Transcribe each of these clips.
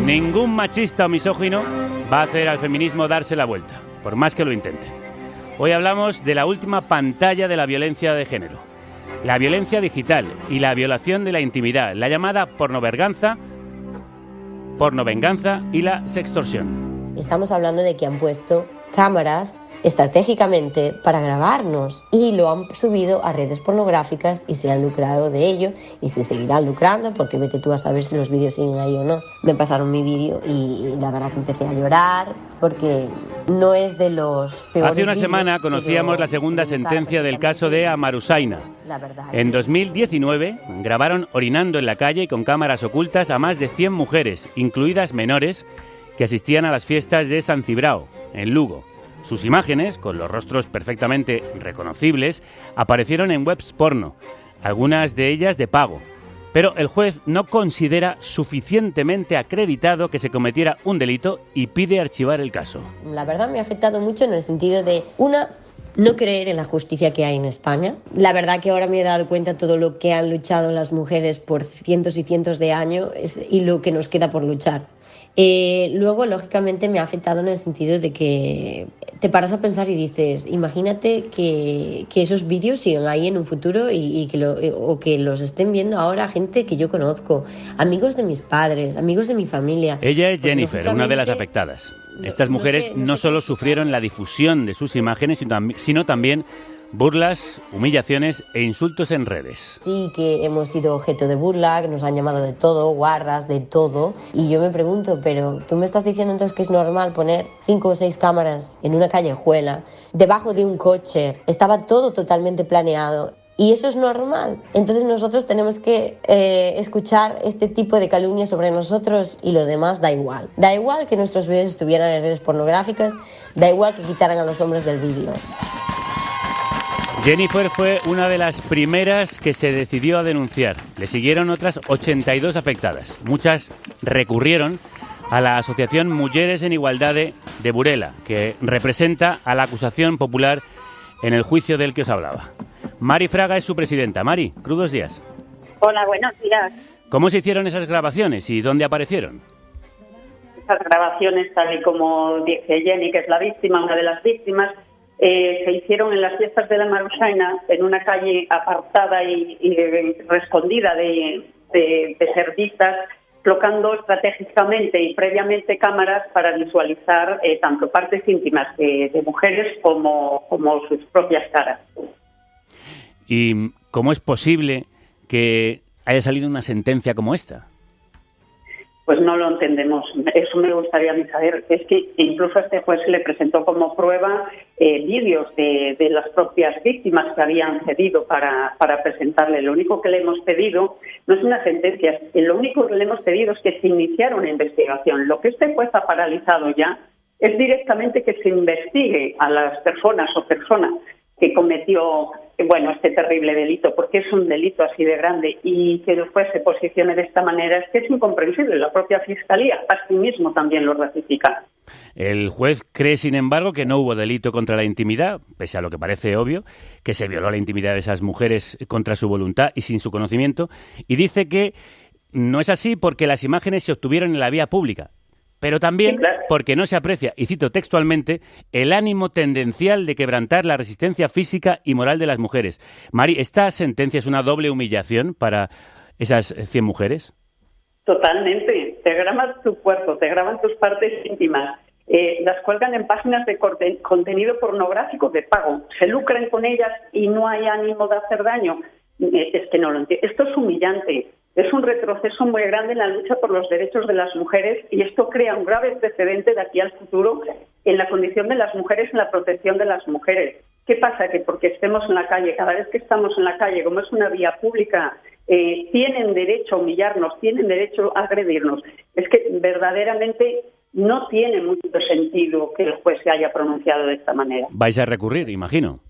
Ningún machista o misógino va a hacer al feminismo darse la vuelta, por más que lo intenten. Hoy hablamos de la última pantalla de la violencia de género, la violencia digital y la violación de la intimidad, la llamada pornovenganza y la sextorsión. Estamos hablando de que han puesto cámaras estratégicamente para grabarnos y lo han subido a redes pornográficas y se han lucrado de ello y se seguirán lucrando porque vete tú a saber si los vídeos siguen ahí o no. Me pasaron mi vídeo y la verdad que empecé a llorar porque no es de los peores. Hace una semana conocíamos la segunda sentencia del caso de Amar Hussaina. En 2019 grabaron orinando en la calle y con cámaras ocultas a más de 100 mujeres, incluidas menores, que asistían a las fiestas de San Cibrao, en Lugo. Sus imágenes, con los rostros perfectamente reconocibles, aparecieron en webs porno, algunas de ellas de pago. Pero el juez no considera suficientemente acreditado que se cometiera un delito y pide archivar el caso. La verdad me ha afectado mucho en el sentido de, no creer en la justicia que hay en España. La verdad que ahora me he dado cuenta de todo lo que han luchado las mujeres por cientos y cientos de años y lo que nos queda por luchar. Luego, lógicamente, me ha afectado en el sentido de que te paras a pensar y dices, imagínate que esos vídeos sigan ahí en un futuro y que los estén viendo ahora gente que yo conozco, amigos de mis padres, amigos de mi familia. Ella es Jennifer, una de las afectadas. Estas mujeres no solo sufrieron la difusión de sus imágenes, sino también burlas, humillaciones e insultos en redes. Sí, que hemos sido objeto de burla, que nos han llamado de todo, guarras, de todo. Y yo me pregunto, pero tú me estás diciendo entonces que es normal poner 5 o 6 cámaras en una callejuela, debajo de un coche. Estaba todo totalmente planeado. ¿Y eso es normal? Entonces nosotros tenemos que escuchar este tipo de calumnias sobre nosotros y lo demás da igual. Da igual que nuestros vídeos estuvieran en redes pornográficas, da igual que quitaran a los hombres del vídeo. Jennifer fue una de las primeras que se decidió a denunciar. Le siguieron otras 82 afectadas. Muchas recurrieron a la Asociación Mujeres en Igualdade de Burela, que representa a la acusación popular en el juicio del que os hablaba. Mari Fraga es su presidenta. Mari, crudos días. Hola, buenos días. ¿Cómo se hicieron esas grabaciones y dónde aparecieron? Esas grabaciones, tal y como dice Jenny, que es la víctima, una de las víctimas, se hicieron en las fiestas de la Amar Hussaina, en una calle apartada y escondida de ser vistas, colocando estratégicamente y previamente cámaras para visualizar tanto partes íntimas de mujeres como sus propias caras. ¿Y cómo es posible que haya salido una sentencia como esta? Pues no lo entendemos. Eso me gustaría a mí saber. Es que incluso a este juez se le presentó como prueba vídeos de las propias víctimas que habían cedido para presentarle. Lo único que le hemos pedido no es una sentencia. Lo único que le hemos pedido es que se iniciara una investigación. Lo que este juez ha paralizado ya es directamente que se investigue a las personas que cometió este terrible delito, porque es un delito así de grande, y que el juez se posicione de esta manera es que es incomprensible. La propia Fiscalía a sí mismo también lo ratifica. El juez cree, sin embargo, que no hubo delito contra la intimidad, pese a lo que parece obvio, que se violó la intimidad de esas mujeres contra su voluntad y sin su conocimiento, y dice que no es así porque las imágenes se obtuvieron en la vía pública, pero también porque no se aprecia, y cito textualmente, el ánimo tendencial de quebrantar la resistencia física y moral de las mujeres. Mari, ¿esta sentencia es una doble humillación para esas 100 mujeres? Totalmente. Te graban tu cuerpo, te graban tus partes íntimas, las cuelgan en páginas de contenido pornográfico de pago, se lucran con ellas y no hay ánimo de hacer daño. Es que no lo entiendo. Esto es humillante. Es un retroceso muy grande en la lucha por los derechos de las mujeres y esto crea un grave precedente de aquí al futuro en la condición de las mujeres, en la protección de las mujeres. ¿Qué pasa? Que porque estemos en la calle, cada vez que estamos en la calle, como es una vía pública, tienen derecho a humillarnos, tienen derecho a agredirnos. Es que verdaderamente no tiene mucho sentido que el juez se haya pronunciado de esta manera. ¿Vais a recurrir, imagino?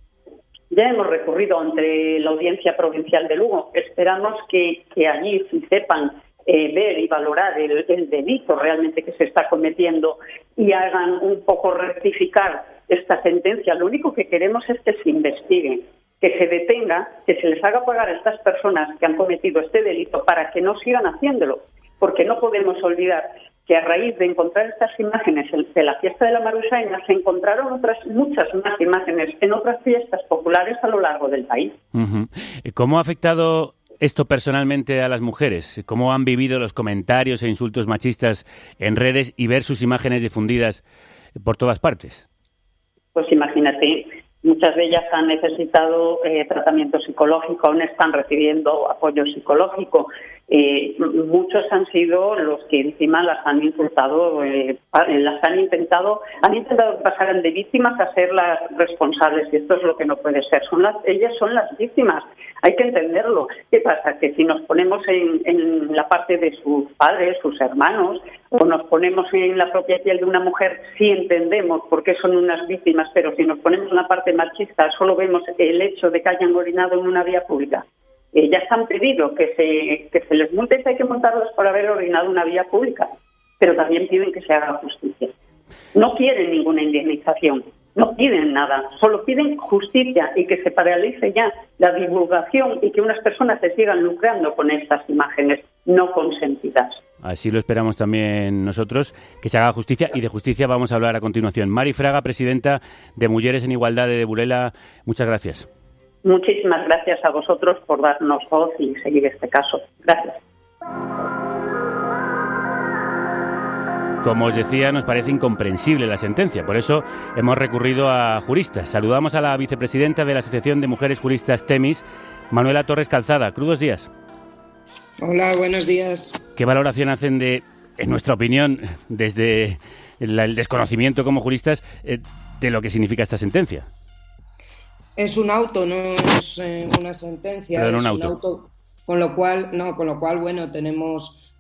Ya hemos recurrido ante la Audiencia Provincial de Lugo. Esperamos que allí sí sepan ver y valorar el delito realmente que se está cometiendo y hagan un poco rectificar esta sentencia. Lo único que queremos es que se investigue, que se detenga, que se les haga pagar a estas personas que han cometido este delito para que no sigan haciéndolo, porque no podemos olvidar que a raíz de encontrar estas imágenes de la fiesta de la Marusaina se encontraron muchas más imágenes en otras fiestas populares a lo largo del país. Uh-huh. ¿Cómo ha afectado esto personalmente a las mujeres? ¿Cómo han vivido los comentarios e insultos machistas en redes y ver sus imágenes difundidas por todas partes? Pues imagínate, muchas de ellas han necesitado tratamiento psicológico, aún están recibiendo apoyo psicológico. Muchos han sido los que encima las han insultado, han intentado que pasaran de víctimas a ser las responsables, y esto es lo que no puede ser. Ellas son las víctimas, hay que entenderlo. ¿Qué pasa? Que si nos ponemos en la parte de sus padres, sus hermanos, o nos ponemos en la propia piel de una mujer, sí entendemos por qué son unas víctimas, pero si nos ponemos en la parte machista, solo vemos el hecho de que hayan orinado en una vía pública. Ya se han pedido que se les multe, hay que multarlos por haber orinado en una vía pública, pero también piden que se haga justicia. No quieren ninguna indemnización, no piden nada, solo piden justicia y que se paralice ya la divulgación y que unas personas se sigan lucrando con estas imágenes no consentidas. Así lo esperamos también nosotros, que se haga justicia, y de justicia vamos a hablar a continuación. Mari Fraga, presidenta de Mujeres en Igualdad de Burela, muchas gracias. Muchísimas gracias a vosotros por darnos voz y seguir este caso. Gracias. Como os decía, nos parece incomprensible la sentencia, por eso hemos recurrido a juristas. Saludamos a la vicepresidenta de la Asociación de Mujeres Juristas Temis, Manuela Torres Calzada. Crudos días. Hola, buenos días. ¿Qué valoración hacen en nuestra opinión, desde el desconocimiento como juristas, de lo que significa esta sentencia? Es un auto, no es una sentencia. Perdón, es un auto. Con lo cual, bueno, tenemos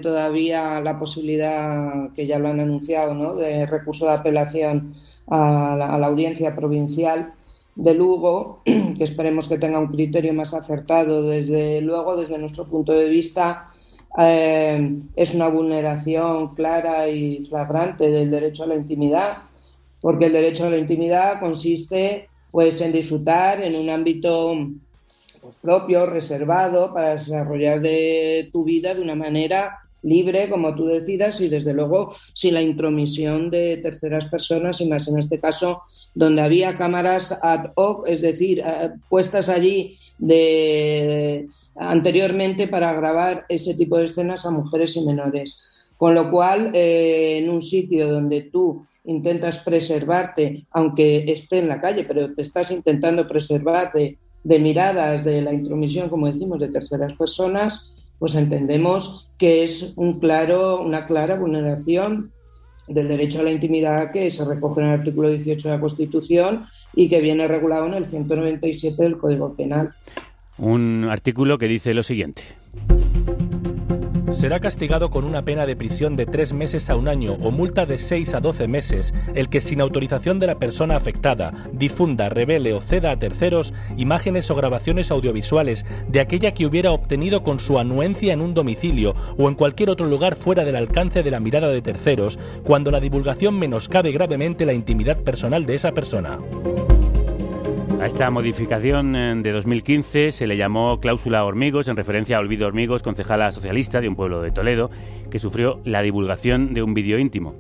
todavía la posibilidad, que ya lo han anunciado, ¿no?, de recurso de apelación a la audiencia provincial de Lugo, que esperemos que tenga un criterio más acertado. Desde luego, desde nuestro punto de vista, es una vulneración clara y flagrante del derecho a la intimidad, porque el derecho a la intimidad consiste pues en disfrutar en un ámbito pues propio, reservado, para desarrollar de tu vida de una manera libre, como tú decidas, y desde luego sin la intromisión de terceras personas, y más en este caso donde había cámaras ad hoc, es decir, puestas allí anteriormente para grabar ese tipo de escenas a mujeres y menores. Con lo cual, en un sitio donde tú intentas preservarte, aunque esté en la calle, pero te estás intentando preservar de miradas, de la intromisión, como decimos, de terceras personas, pues entendemos que es una clara vulneración del derecho a la intimidad, que se recoge en el artículo 18 de la Constitución y que viene regulado en el 197 del Código Penal. Un artículo que dice lo siguiente: será castigado con una pena de prisión de 3 meses a 1 año o multa de 6 a 12 meses el que, sin autorización de la persona afectada, difunda, revele o ceda a terceros imágenes o grabaciones audiovisuales de aquella que hubiera obtenido con su anuencia en un domicilio o en cualquier otro lugar fuera del alcance de la mirada de terceros, cuando la divulgación menoscabe gravemente la intimidad personal de esa persona. A esta modificación de 2015 se le llamó cláusula Hormigos, en referencia a Olvido Hormigos, concejala socialista de un pueblo de Toledo, que sufrió la divulgación de un vídeo íntimo.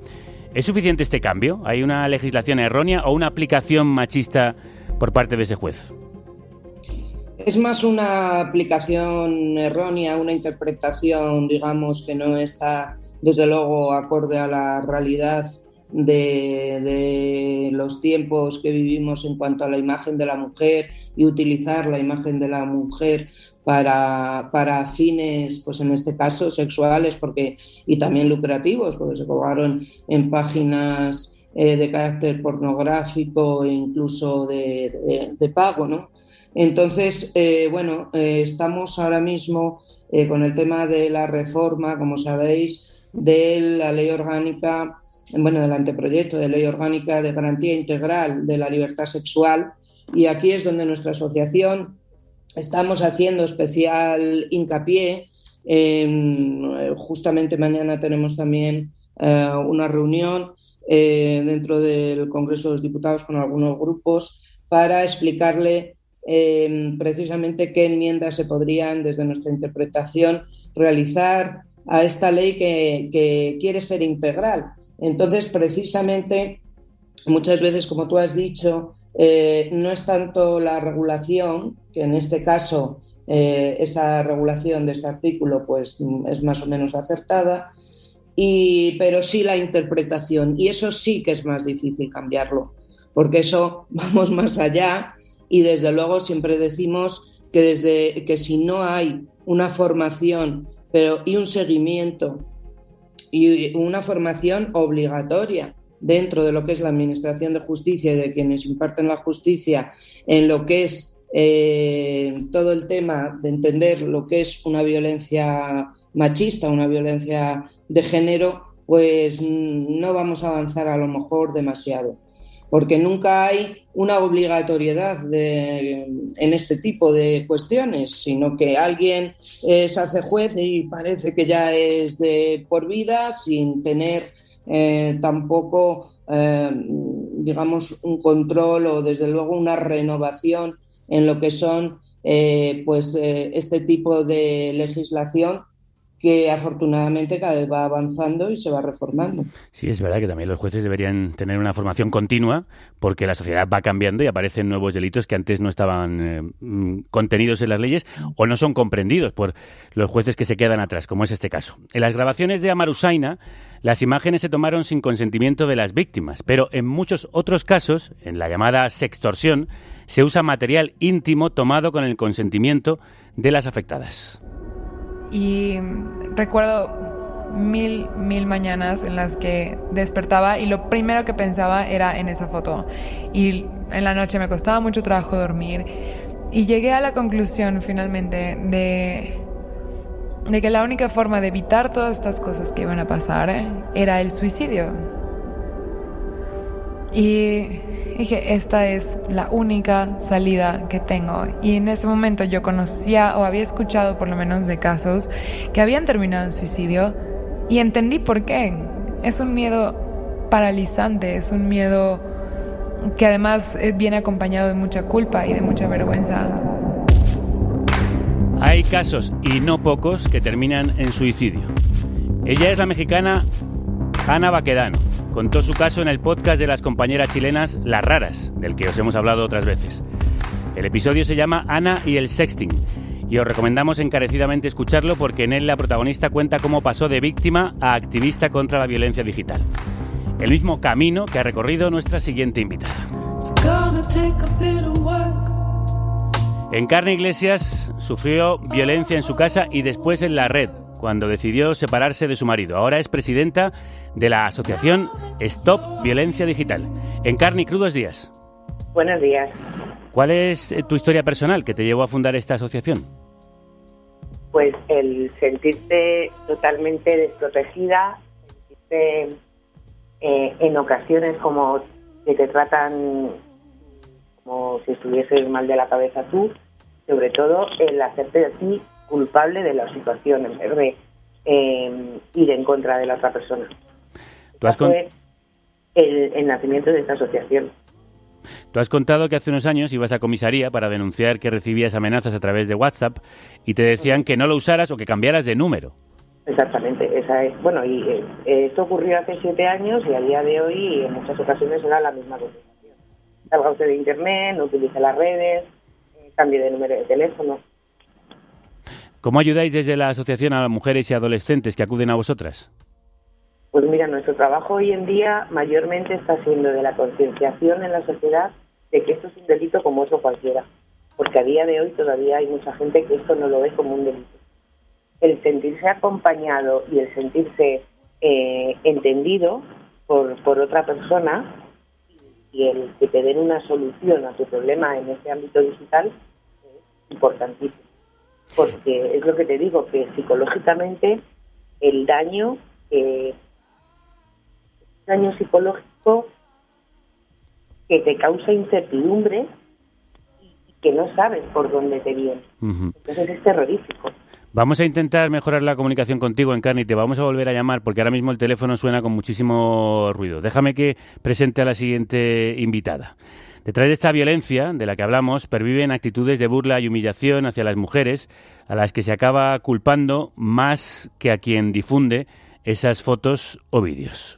¿Es suficiente este cambio? ¿Hay una legislación errónea o una aplicación machista por parte de ese juez? Es más una aplicación errónea, una interpretación, digamos, que no está, desde luego, acorde a la realidad de los tiempos que vivimos en cuanto a la imagen de la mujer, y utilizar la imagen de la mujer para fines, pues en este caso sexuales, y también lucrativos, porque se colgaron en páginas de carácter pornográfico e incluso de pago, ¿no? Entonces, estamos ahora mismo con el tema de la reforma, como sabéis, de la ley orgánica, del anteproyecto de ley orgánica de garantía integral de la libertad sexual, y aquí es donde nuestra asociación estamos haciendo especial hincapié. Justamente mañana tenemos también una reunión dentro del Congreso de los Diputados con algunos grupos para explicarle precisamente qué enmiendas se podrían, desde nuestra interpretación, realizar a esta ley que quiere ser integral. Entonces, precisamente, muchas veces, como tú has dicho, no es tanto la regulación, que en este caso esa regulación de este artículo pues, es más o menos acertada, pero sí la interpretación, y eso sí que es más difícil cambiarlo, porque eso vamos más allá y desde luego siempre decimos que si no hay una formación y un seguimiento y una formación obligatoria dentro de lo que es la administración de justicia y de quienes imparten la justicia en lo que es todo el tema de entender lo que es una violencia machista, una violencia de género, pues no vamos a avanzar a lo mejor demasiado, porque nunca hay una obligatoriedad en este tipo de cuestiones, sino que alguien se hace juez y parece que ya es de por vida sin tener tampoco, digamos, un control o desde luego una renovación en lo que son este tipo de legislación que afortunadamente cada vez va avanzando y se va reformando. Sí, es verdad que también los jueces deberían tener una formación continua porque la sociedad va cambiando y aparecen nuevos delitos que antes no estaban contenidos en las leyes o no son comprendidos por los jueces que se quedan atrás, como es este caso. En las grabaciones de Amarusaina, las imágenes se tomaron sin consentimiento de las víctimas, pero en muchos otros casos, en la llamada sextorsión, se usa material íntimo tomado con el consentimiento de las afectadas. Y recuerdo mil mañanas en las que despertaba y lo primero que pensaba era en esa foto. Y en la noche me costaba mucho trabajo dormir. Y llegué a la conclusión finalmente de que la única forma de evitar todas estas cosas que iban a pasar era el suicidio. Y dije, esta es la única salida que tengo. Y en ese momento yo conocía o había escuchado por lo menos de casos que habían terminado en suicidio y entendí por qué. Es un miedo paralizante, es un miedo que además viene acompañado de mucha culpa y de mucha vergüenza. Hay casos, y no pocos, que terminan en suicidio. Ella es la mexicana Ana Baquedano. Contó su caso en el podcast de las compañeras chilenas Las Raras, del que os hemos hablado otras veces. El episodio se llama Ana y el sexting, y os recomendamos encarecidamente escucharlo porque en él la protagonista cuenta cómo pasó de víctima a activista contra la violencia digital. El mismo camino que ha recorrido nuestra siguiente invitada. Encarna Iglesias sufrió violencia en su casa y después en la red, cuando decidió separarse de su marido. Ahora es presidenta de la asociación Stop Violencia Digital. Encarni, crudos días. Buenos días. ¿Cuál es tu historia personal que te llevó a fundar esta asociación? Pues el sentirte totalmente desprotegida, sentirte en ocasiones como que te tratan como si estuvieses mal de la cabeza tú, sobre todo el hacerte a ti culpable de la situación en vez de ir en contra de la otra persona. Fue el nacimiento de esta asociación. Tú has contado que hace unos años ibas a comisaría para denunciar que recibías amenazas a través de WhatsApp y te decían que no lo usaras o que cambiaras de número. Exactamente, esa es. Bueno, y esto ocurrió hace 7 años y a día de hoy en muchas ocasiones era la misma conversación. Salga usted de internet, no utilice las redes, cambie de número de teléfono. ¿Cómo ayudáis desde la asociación a las mujeres y adolescentes que acuden a vosotras? Pues mira, nuestro trabajo hoy en día mayormente está siendo de la concienciación en la sociedad de que esto es un delito como otro cualquiera, porque a día de hoy todavía hay mucha gente que esto no lo ve como un delito. El sentirse acompañado y el sentirse entendido por otra persona y el que te den una solución a tu problema en este ámbito digital es importantísimo. Porque es lo que te digo, que psicológicamente el daño psicológico que te causa incertidumbre y que no sabes por dónde te viene. Uh-huh. Entonces es terrorífico. Vamos a intentar mejorar la comunicación contigo, Encarni, y te vamos a volver a llamar porque ahora mismo el teléfono suena con muchísimo ruido. Déjame que presente a la siguiente invitada. Detrás de esta violencia de la que hablamos perviven actitudes de burla y humillación hacia las mujeres, a las que se acaba culpando más que a quien difunde esas fotos o vídeos.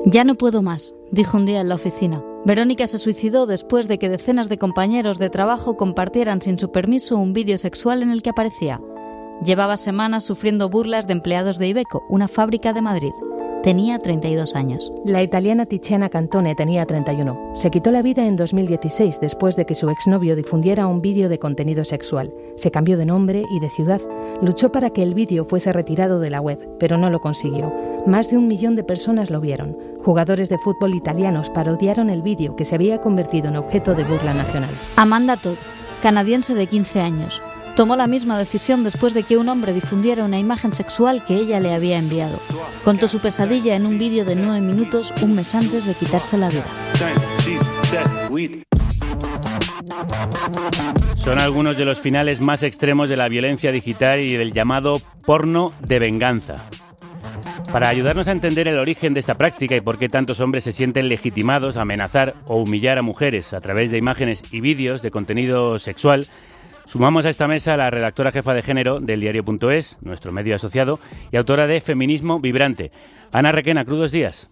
Ya no puedo más, dijo un día en la oficina. Verónica se suicidó después de que decenas de compañeros de trabajo compartieran sin su permiso un vídeo sexual en el que aparecía. Llevaba semanas sufriendo burlas de empleados de Iveco, una fábrica de Madrid. Tenía 32 años. La italiana Tiziana Cantone tenía 31. Se quitó la vida en 2016 después de que su exnovio difundiera un vídeo de contenido sexual. Se cambió de nombre y de ciudad. Luchó para que el vídeo fuese retirado de la web, pero no lo consiguió. Más de 1 millón de personas lo vieron. Jugadores de fútbol italianos parodiaron el vídeo que se había convertido en objeto de burla nacional. Amanda Todd, canadiense de 15 años, tomó la misma decisión después de que un hombre difundiera una imagen sexual que ella le había enviado. Contó su pesadilla en un vídeo de 9 minutos un mes antes de quitarse la vida. Son algunos de los finales más extremos de la violencia digital y del llamado porno de venganza. Para ayudarnos a entender el origen de esta práctica y por qué tantos hombres se sienten legitimados a amenazar o humillar a mujeres a través de imágenes y vídeos de contenido sexual, sumamos a esta mesa a la redactora jefa de género del diario.es, nuestro medio asociado, y autora de Feminismo Vibrante. Ana Requena, crudos días.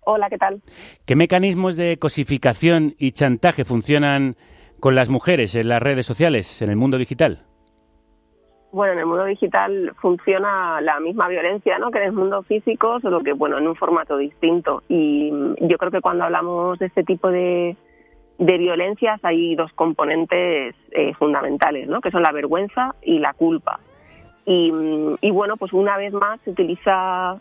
Hola, ¿qué tal? ¿Qué mecanismos de cosificación y chantaje funcionan con las mujeres en las redes sociales, en el mundo digital? Bueno, en el mundo digital funciona la misma violencia, ¿no?, que en el mundo físico, solo que, bueno, en un formato distinto. Y yo creo que cuando hablamos de este tipo de violencias hay 2 componentes fundamentales, ¿no?, que son la vergüenza y la culpa. Y bueno, pues una vez más se utiliza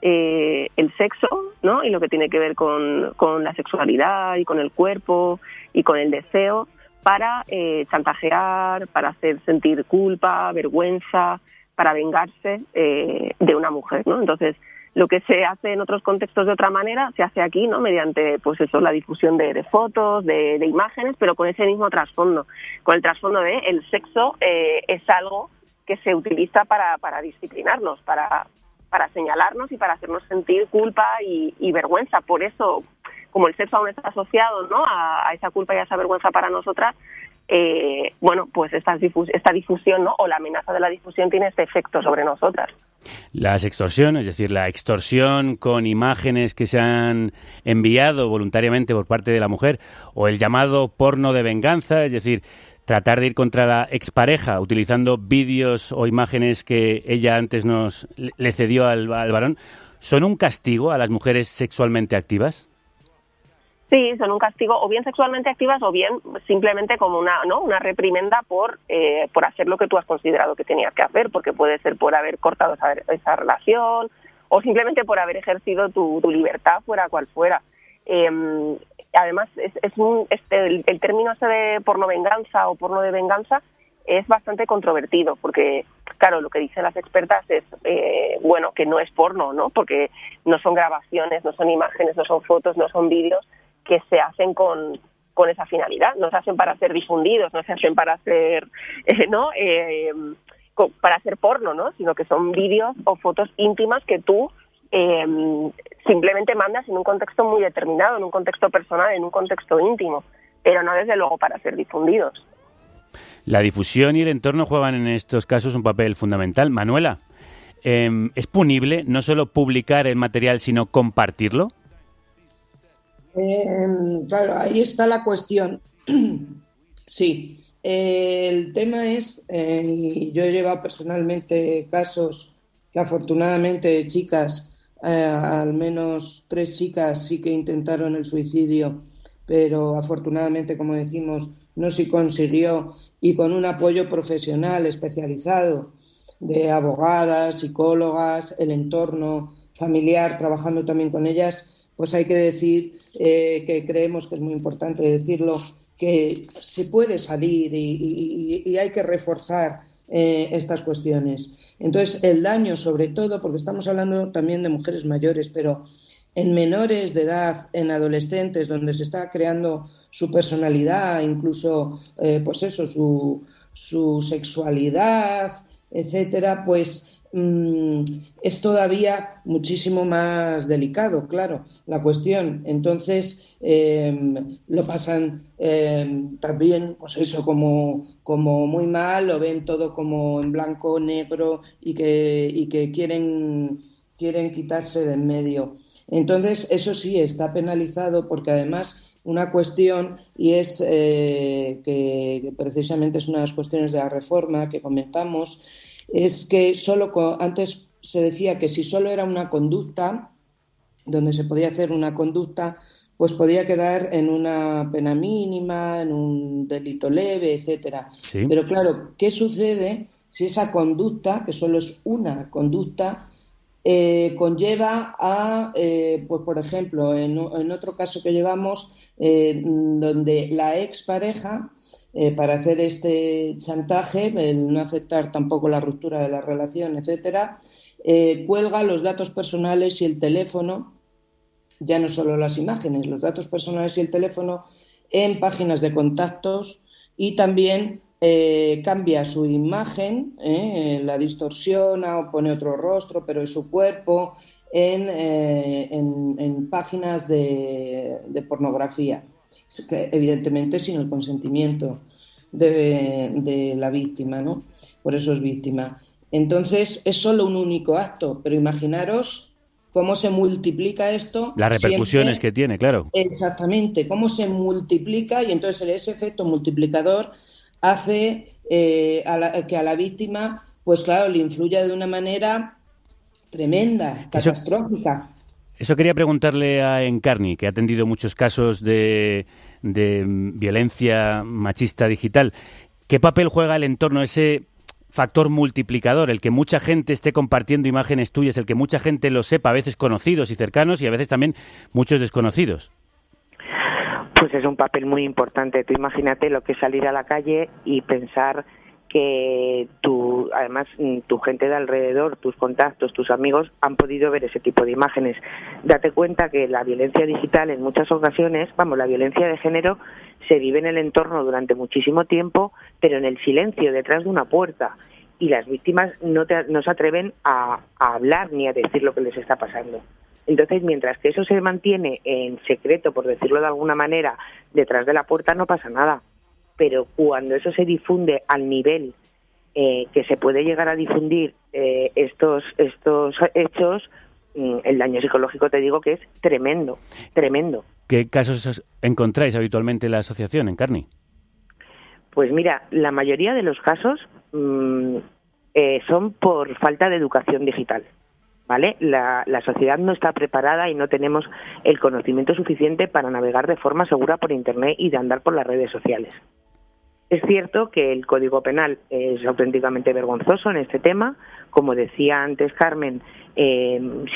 el sexo, ¿no?, y lo que tiene que ver con la sexualidad y con el cuerpo y con el deseo, para chantajear, para hacer sentir culpa, vergüenza, para vengarse de una mujer, ¿no? Entonces, lo que se hace en otros contextos de otra manera, se hace aquí, ¿no?, mediante, pues eso, la difusión de fotos, de imágenes, pero con ese mismo trasfondo, con el trasfondo de el sexo es algo que se utiliza para disciplinarnos, para señalarnos y para hacernos sentir culpa y vergüenza. Por eso, como el sexo aún está asociado, ¿no?, a esa culpa y a esa vergüenza para nosotras, bueno, pues esta difusión, ¿no?, o la amenaza de la difusión tiene este efecto sobre nosotras. La sextorsión, es decir, la extorsión con imágenes que se han enviado voluntariamente por parte de la mujer, o el llamado porno de venganza, es decir, tratar de ir contra la expareja utilizando vídeos o imágenes que ella antes le cedió al varón, ¿son un castigo a las mujeres sexualmente activas? Sí, son un castigo, o bien sexualmente activas o bien simplemente como una reprimenda por hacer lo que tú has considerado que tenías que hacer, porque puede ser por haber cortado esa relación o simplemente por haber ejercido tu libertad fuera cual fuera. Además, el término ese de pornovenganza o porno de venganza es bastante controvertido, porque, claro, lo que dicen las expertas es, bueno, que no es porno, ¿no?, porque no son grabaciones, no son imágenes, no son fotos, no son vídeos que se hacen con esa finalidad, no se hacen para ser difundidos, no se hacen para hacer, para hacer porno, ¿no?, sino que son vídeos o fotos íntimas que tú simplemente mandas en un contexto muy determinado, en un contexto personal, en un contexto íntimo, pero no desde luego para ser difundidos. La difusión y el entorno juegan en estos casos un papel fundamental. Manuela, ¿es punible no solo publicar el material, sino compartirlo? Claro, ahí está la cuestión. Sí, el tema es, y yo he llevado personalmente casos que afortunadamente chicas, al menos 3 chicas sí que intentaron el suicidio, pero afortunadamente, como decimos, no se consiguió, y con un apoyo profesional especializado de abogadas, psicólogas, el entorno familiar, trabajando también con ellas, pues hay que decir que creemos que es muy importante decirlo, que se puede salir y hay que reforzar estas cuestiones. Entonces, el daño, sobre todo, porque estamos hablando también de mujeres mayores, pero en menores de edad, en adolescentes, donde se está creando su personalidad, incluso, pues eso, su sexualidad, etcétera, pues es todavía muchísimo más delicado, claro, la cuestión. Entonces, lo pasan también, pues eso, como muy mal, lo ven todo como en blanco, negro y que quieren quitarse de en medio. Entonces, eso sí está penalizado porque además una cuestión, y es que precisamente es una de las cuestiones de la reforma que comentamos, es que antes se decía que si solo era una conducta, donde se podía hacer una conducta, pues podía quedar en una pena mínima, en un delito leve, etcétera. Sí. Pero claro, ¿qué sucede si esa conducta, que solo es una conducta, conlleva a, pues por ejemplo, en otro caso que llevamos, donde la expareja, para hacer este chantaje, el no aceptar tampoco la ruptura de la relación, etcétera, cuelga los datos personales y el teléfono, ya no solo las imágenes, los datos personales y el teléfono en páginas de contactos, y también cambia su imagen, la distorsiona o pone otro rostro, pero es su cuerpo, en páginas de pornografía, evidentemente sin el consentimiento de la víctima, ¿no? Por eso es víctima. Entonces es solo un único acto, pero imaginaros cómo se multiplica esto. Las repercusiones siempre, que tiene, claro. Exactamente, cómo se multiplica, y entonces ese efecto multiplicador hace que a la víctima, pues claro, le influya de una manera tremenda, catastrófica. Eso quería preguntarle a Encarni, que ha atendido muchos casos de violencia machista digital. ¿Qué papel juega el entorno, ese factor multiplicador, el que mucha gente esté compartiendo imágenes tuyas, el que mucha gente lo sepa, a veces conocidos y cercanos y a veces también muchos desconocidos? Pues es un papel muy importante. Tú imagínate lo que es salir a la calle y pensar que además tu gente de alrededor, tus contactos, tus amigos han podido ver ese tipo de imágenes. Date cuenta que la violencia digital en muchas ocasiones, la violencia de género se vive en el entorno durante muchísimo tiempo, pero en el silencio, detrás de una puerta, y las víctimas no se atreven a hablar ni a decir lo que les está pasando. Entonces, mientras que eso se mantiene en secreto, por decirlo de alguna manera, detrás de la puerta, no pasa nada. Pero cuando eso se difunde al nivel que se puede llegar a difundir estos hechos, el daño psicológico, te digo que es tremendo, tremendo. ¿Qué casos encontráis habitualmente en la asociación, Encarni? Pues mira, la mayoría de los casos son por falta de educación digital, ¿vale? La sociedad no está preparada y no tenemos el conocimiento suficiente para navegar de forma segura por Internet y de andar por las redes sociales. Es cierto que el Código Penal es auténticamente vergonzoso en este tema. Como decía antes Carmen,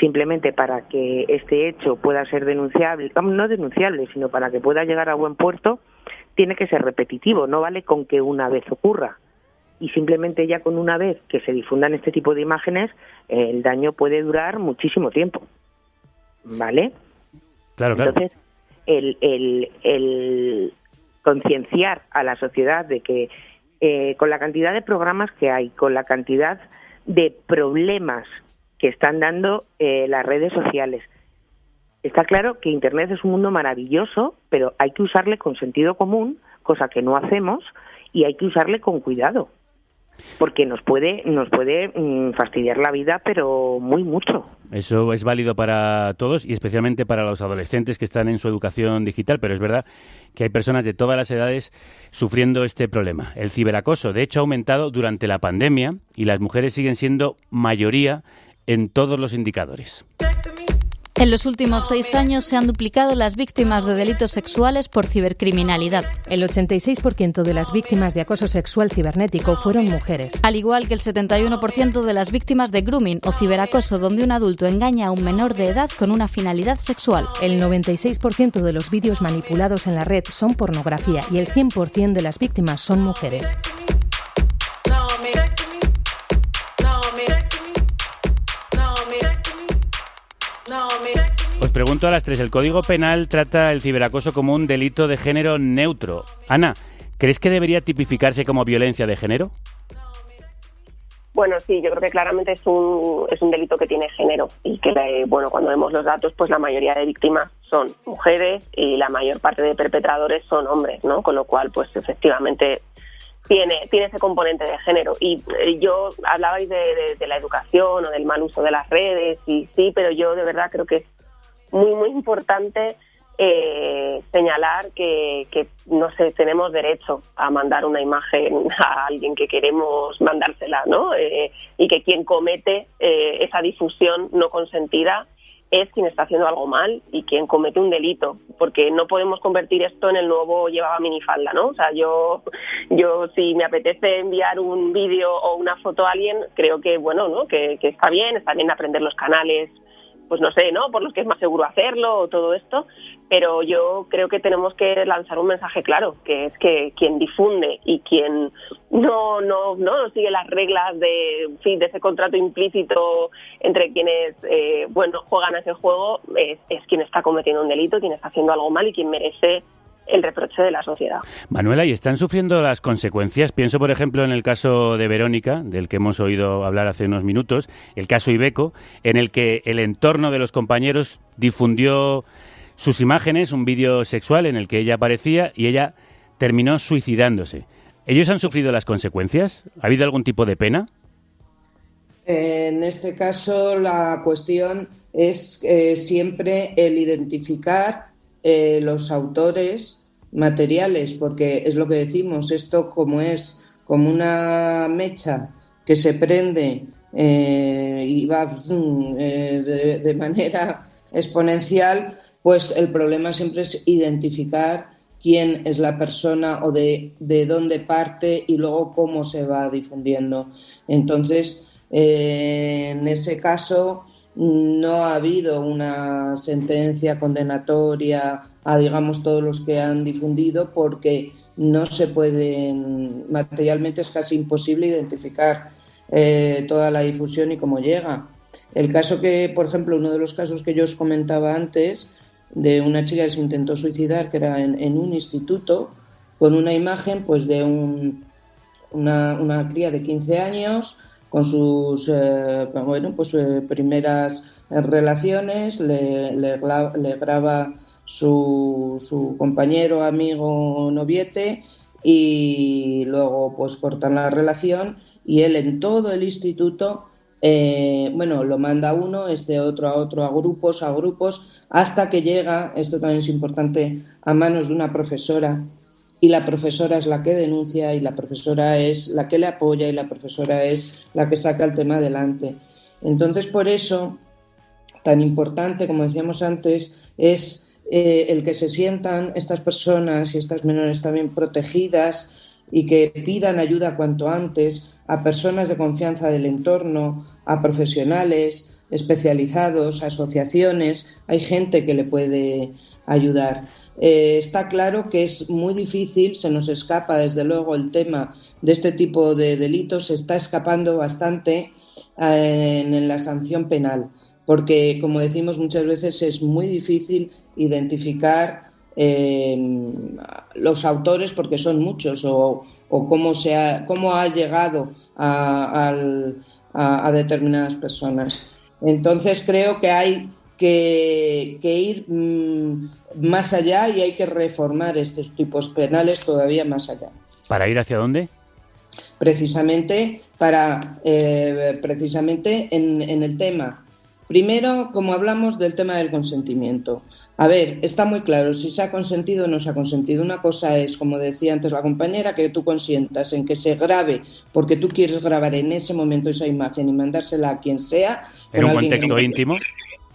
simplemente para que este hecho pueda ser denunciable, no denunciable, sino para que pueda llegar a buen puerto, tiene que ser repetitivo, no vale con que una vez ocurra. Y simplemente ya con una vez que se difundan este tipo de imágenes, el daño puede durar muchísimo tiempo, ¿vale? Claro. Entonces, el concienciar a la sociedad de que con la cantidad de programas que hay, con la cantidad de problemas que están dando las redes sociales, está claro que Internet es un mundo maravilloso, pero hay que usarle con sentido común, cosa que no hacemos, y hay que usarle con cuidado, porque nos puede fastidiar la vida, pero muy mucho. Eso es válido para todos y especialmente para los adolescentes que están en su educación digital, pero es verdad que hay personas de todas las edades sufriendo este problema. El ciberacoso, de hecho, ha aumentado durante la pandemia y las mujeres siguen siendo mayoría en todos los indicadores. En los últimos 6 años se han duplicado las víctimas de delitos sexuales por cibercriminalidad. El 86% de las víctimas de acoso sexual cibernético fueron mujeres. Al igual que el 71% de las víctimas de grooming o ciberacoso, donde un adulto engaña a un menor de edad con una finalidad sexual. El 96% de los vídeos manipulados en la red son pornografía y el 100% de las víctimas son mujeres. Os pregunto a las tres, el Código Penal trata el ciberacoso como un delito de género neutro. Ana, ¿crees que debería tipificarse como violencia de género? Bueno, sí, yo creo que claramente es un delito que tiene género y que, bueno, cuando vemos los datos, pues la mayoría de víctimas son mujeres y la mayor parte de perpetradores son hombres, ¿no? Con lo cual, pues efectivamente tiene ese componente de género. Y yo hablabais de la educación o del mal uso de las redes, y sí, pero yo de verdad creo que es muy, muy importante señalar que, no sé, tenemos derecho a mandar una imagen a alguien que queremos mandársela, ¿no? Y que quien comete esa difusión no consentida es quien está haciendo algo mal y quien comete un delito, porque no podemos convertir esto en el nuevo llevaba minifalda, ¿no? O sea, yo si me apetece enviar un vídeo o una foto a alguien, creo que, bueno, ¿no? Que está bien aprender los canales, pues no sé, ¿no? Por los que es más seguro hacerlo o todo esto, pero yo creo que tenemos que lanzar un mensaje claro, que es que quien difunde y quien no sigue las reglas de ese contrato implícito entre quienes juegan a ese juego, es quien está cometiendo un delito, quien está haciendo algo mal y quien merece el reproche de la sociedad. Manuela, ¿y están sufriendo las consecuencias? Pienso, por ejemplo, en el caso de Verónica, del que hemos oído hablar hace unos minutos, el caso Ibeco, en el que el entorno de los compañeros difundió sus imágenes, un vídeo sexual en el que ella aparecía y ella terminó suicidándose. ¿Ellos han sufrido las consecuencias? ¿Ha habido algún tipo de pena? En este caso, la cuestión es siempre el identificar los autores materiales, porque es lo que decimos, esto como es como una mecha que se prende y va de manera exponencial, pues el problema siempre es identificar quién es la persona o de dónde parte y luego cómo se va difundiendo. Entonces, en ese caso no ha habido una sentencia condenatoria a, digamos, todos los que han difundido, porque no se pueden, materialmente es casi imposible identificar toda la difusión y cómo llega. El caso que, por ejemplo, uno de los casos que yo os comentaba antes, de una chica que se intentó suicidar, que era en un instituto, con una imagen pues de una cría de 15 años, con sus primeras relaciones, le graba su compañero, amigo, noviete, y luego pues cortan la relación y él en todo el instituto lo manda a uno, otro a otro, a grupos, hasta que llega, esto también es importante, a manos de una profesora. Y la profesora es la que denuncia y la profesora es la que le apoya y la profesora es la que saca el tema adelante. Entonces, por eso, tan importante, como decíamos antes, es el que se sientan estas personas y estas menores también protegidas y que pidan ayuda cuanto antes a personas de confianza del entorno, a profesionales especializados, a asociaciones. Hay gente que le puede ayudar. Está claro que es muy difícil, se nos escapa desde luego el tema de este tipo de delitos, se está escapando bastante en la sanción penal, porque como decimos muchas veces es muy difícil identificar los autores, porque son muchos, o cómo ha llegado a determinadas personas. Entonces creo que hay que ir más allá y hay que reformar estos tipos penales todavía más allá. ¿Para ir hacia dónde? Precisamente en el tema. Primero, como hablamos del tema del consentimiento. A ver, está muy claro, si se ha consentido o no se ha consentido. Una cosa es, como decía antes la compañera, que tú consientas en que se grabe porque tú quieres grabar en ese momento esa imagen y mandársela a quien sea. En un contexto íntimo.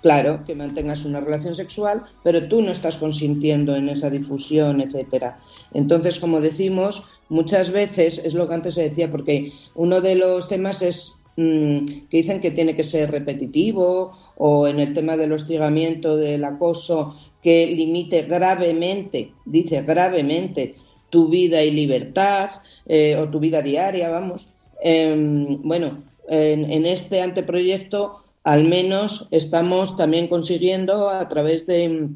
Claro, que mantengas una relación sexual, pero tú no estás consintiendo en esa difusión, etcétera. Entonces, como decimos, muchas veces, es lo que antes se decía, porque uno de los temas es que dicen que tiene que ser repetitivo, o en el tema del hostigamiento, del acoso, que limite gravemente, dice gravemente, tu vida y libertad, o tu vida diaria, vamos. En este anteproyecto al menos estamos también consiguiendo, a través de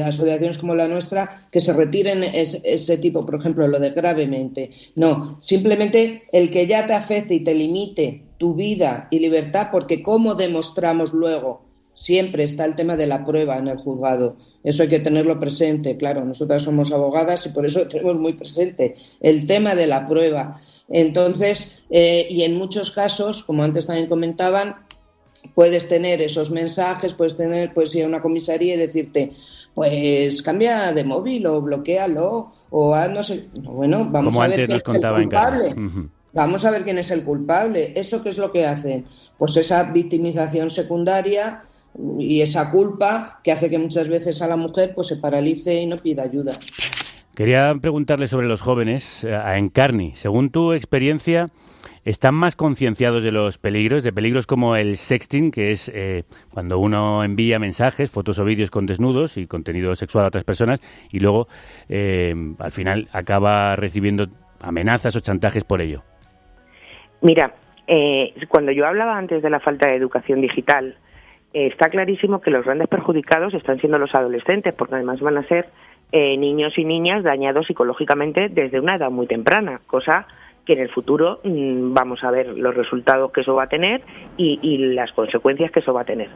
asociaciones como la nuestra, que se retiren ese tipo, por ejemplo, lo de gravemente. No, simplemente el que ya te afecte y te limite tu vida y libertad, porque ¿cómo demostramos luego? Siempre está el tema de la prueba en el juzgado. Eso hay que tenerlo presente. Claro, nosotras somos abogadas y por eso tenemos muy presente el tema de la prueba. Entonces, y en muchos casos, como antes también comentaban, puedes tener esos mensajes, puedes ir a una comisaría y decirte, pues cambia de móvil o bloquéalo o no sé. Bueno, vamos como a ver quién es el culpable. Vamos a ver quién es el culpable. ¿Eso qué es lo que hace? Pues esa victimización secundaria y esa culpa que hace que muchas veces a la mujer pues se paralice y no pida ayuda. Quería preguntarle sobre los jóvenes, a Encarni. Según tu experiencia, ¿están más concienciados de los peligros, como el sexting, que es cuando uno envía mensajes, fotos o vídeos con desnudos y contenido sexual a otras personas y luego al final acaba recibiendo amenazas o chantajes por ello? Mira, cuando yo hablaba antes de la falta de educación digital, está clarísimo que los grandes perjudicados están siendo los adolescentes, porque además van a ser niños y niñas dañados psicológicamente desde una edad muy temprana, cosa que en el futuro vamos a ver los resultados que eso va a tener y las consecuencias que eso va a tener.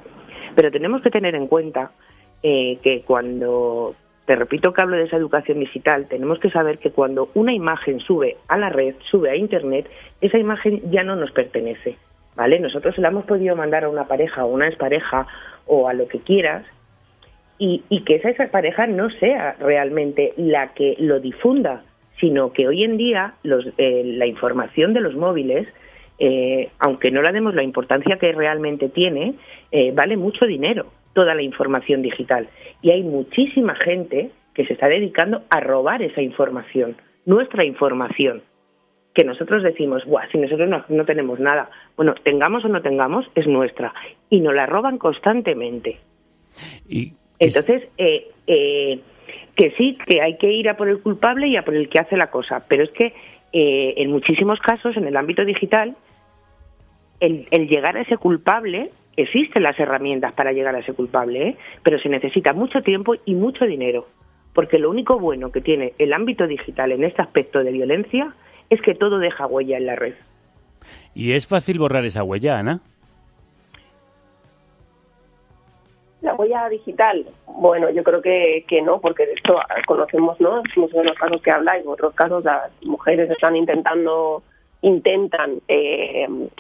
Pero tenemos que tener en cuenta que cuando, te repito que hablo de esa educación digital, tenemos que saber que cuando una imagen sube a la red, sube a Internet, esa imagen ya no nos pertenece, ¿vale? Nosotros se la hemos podido mandar a una pareja o una expareja o a lo que quieras, y que esa pareja no sea realmente la que lo difunda, sino que hoy en día la información de los móviles, aunque no le demos la importancia que realmente tiene, vale mucho dinero, toda la información digital. Y hay muchísima gente que se está dedicando a robar esa información, nuestra información, que nosotros decimos, ¡buah!, si nosotros no tenemos nada. Bueno, tengamos o no tengamos, es nuestra. Y nos la roban constantemente. Entonces, que sí, que hay que ir a por el culpable y a por el que hace la cosa, pero es que en muchísimos casos, en el ámbito digital, el llegar a ese culpable, existen las herramientas para llegar a ese culpable, pero se necesita mucho tiempo y mucho dinero, porque lo único bueno que tiene el ámbito digital en este aspecto de violencia es que todo deja huella en la red. ¿Y es fácil borrar esa huella, Ana? La huella digital, bueno, yo creo que no, porque de hecho conocemos, ¿no?, muchos de los casos que habláis, en otros casos las mujeres intentan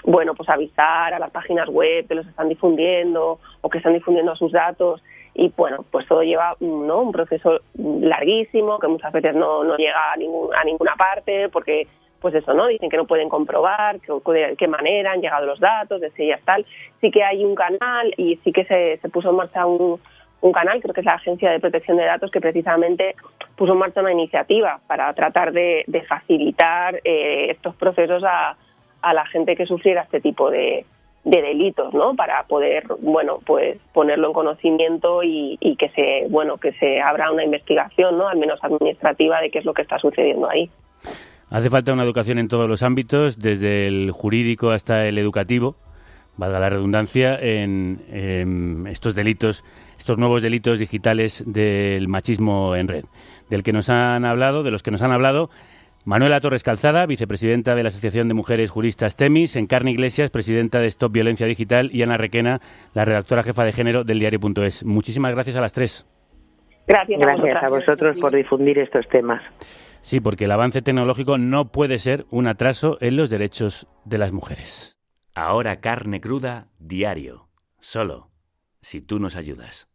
pues avisar a las páginas web que los están difundiendo o que están difundiendo sus datos, y bueno, pues todo lleva, ¿no?, un proceso larguísimo que muchas veces no llega a ninguna parte, porque pues eso, ¿no?, dicen que no pueden comprobar de qué manera han llegado los datos, de si ellas tal. Sí que hay un canal y sí que se puso en marcha un canal, creo que es la Agencia de Protección de Datos, que precisamente puso en marcha una iniciativa para tratar de facilitar estos procesos a la gente que sufriera este tipo de delitos, ¿no?, para poder, bueno, pues ponerlo en conocimiento y que se abra una investigación, ¿no?, al menos administrativa, de qué es lo que está sucediendo ahí. Hace falta una educación en todos los ámbitos, desde el jurídico hasta el educativo, valga la redundancia, en estos delitos, estos nuevos delitos digitales del machismo en red, de los que nos han hablado Manuela Torres Calzada, vicepresidenta de la Asociación de Mujeres Juristas Temis, Encarni Iglesias, presidenta de Stop Violencia Digital, y Ana Requena, la redactora jefa de género del diario.es. Muchísimas gracias a las tres. Gracias a vosotros por difundir estos temas. Sí, porque el avance tecnológico no puede ser un atraso en los derechos de las mujeres. Ahora Carne Cruda, diario. Solo si tú nos ayudas.